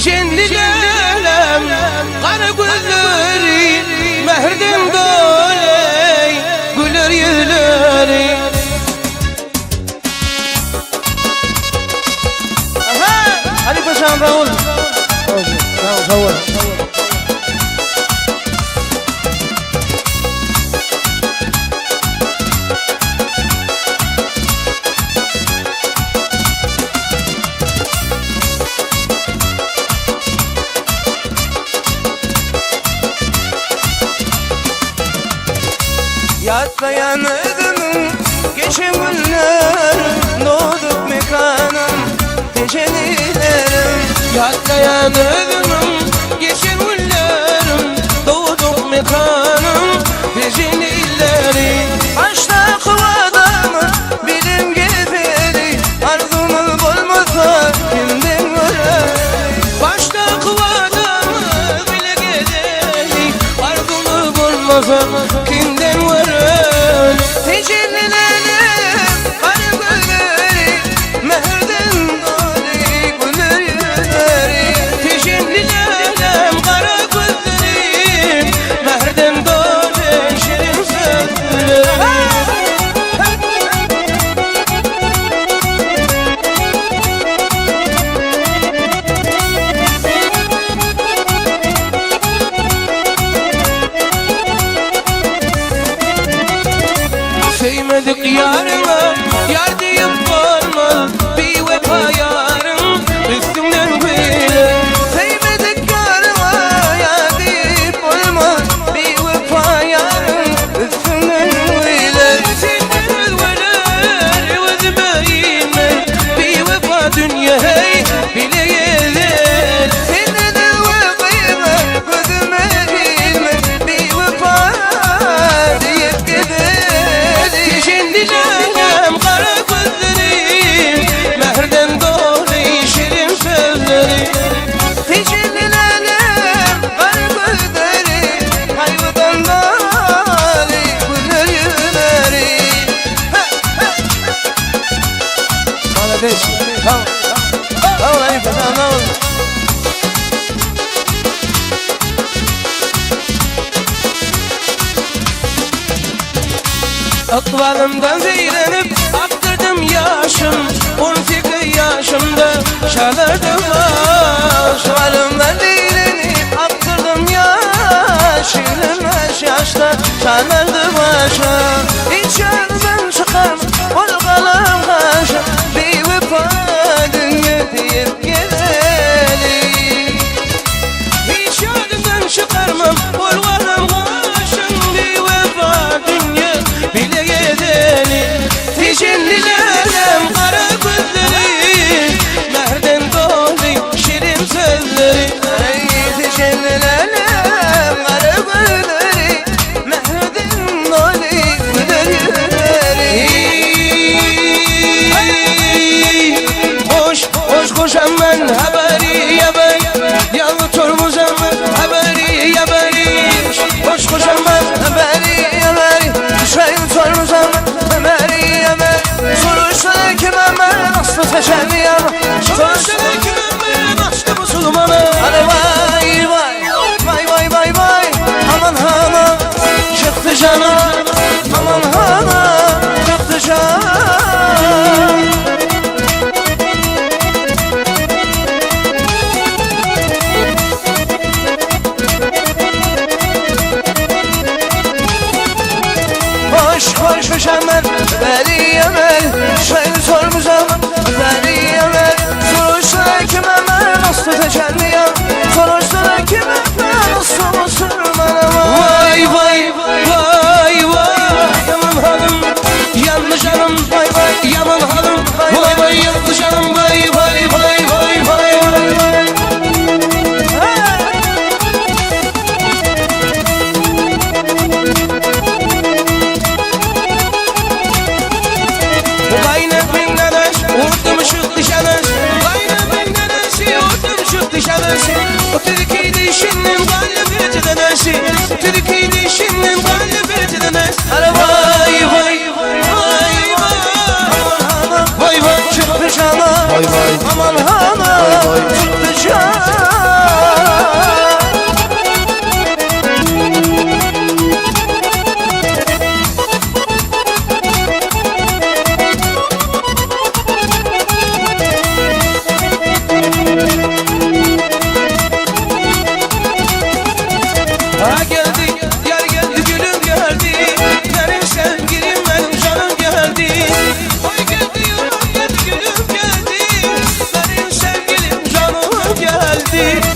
Tecellilerim kara gözleri Mehrden doley güler yüzleri. Ali Paşa'm Raul. Raul. Yatlayan ödümün geçen günler doğduk mekanım tecellilerim. Yatlayan ödümün geçen günlerim doğduk mekanım tecellilerim. Başta kıvadamı bilim gebeli arzumuz olmasa kimden görer. Başta kıvadamı bile gebeli arzumuz olmasa kimden görer. Tecellilerim kara gözleri mehrden doley güler yüzleri. Tecellilerim kara gözleri mehrden doley şirin sözleri. Sevmedik yarına, yar deyip varma bir vefa yarın üstümden böyle. Sevmedik yarına, yar deyip varma bir vefa yarın üstümden böyle. Senden verir özüme bir vefa dünya hey bile gelir. Senden verir özüme bir vefa deyip gider. Tecellilerim kara gözleri mehrden doley şirin sözleri. Tecellilerim kara gözleri hayvadan doley güler yüzleri. Kardeş. Tamam. Tamam Ali Paşa'm Raul. Akvalımdan zeylenip aktırdım yaşım 18 yaşımda çalardım baş. Akvalımdan zeylenip aktırdım yaş 25 yaşta çalardım başa. Hiç yanımdan çıkarım olgalım kaşım bir vefa dünya deyip gidelim. Hiç yanımdan çıkarmam olgalım kaşım bir vefa dünya bile gidelim. Tecellilerim kara gözleri mehrden doley şirin sözleri. Tecellilerim kara gözleri mehrden doley güler yüzleri. Boş boş koşan ben haberi yaber yalı tormuzam haberi yaberi. Boş koşan ben haberi yaber düşeyim tormuzam haberi yaber. Soruşlar ki ben nasıl teşelliyem soruşlar ki ben nasıl musulmanım. Hadi vay vay vay vay vay vay aman hana çıktı canım aman hana çıktı canım. Boş konuşmuşam ben beni yemel şey sormuşam beni yemel. Soruşlar kime ben nasıl tecelliyem soruşlar kime ben nasıl musulmanım. Vay vay vay vay yaman hanım yanlış hanım vay vay yaman hanım vay vay yanlış hanım vay vay vay vay vay vay. Kaynak bin nanaş, vurdum ışık dışanış. Kaynak bin nanaşı, vurdum ışık dışanış. O Türkiye'de işinin kalbi cidanaşı. Türkiye'de işinin kalbi cidanaşı. Ara vay vay vay vay vay vay çıktı cana. Aman hana çıktı cana. haberi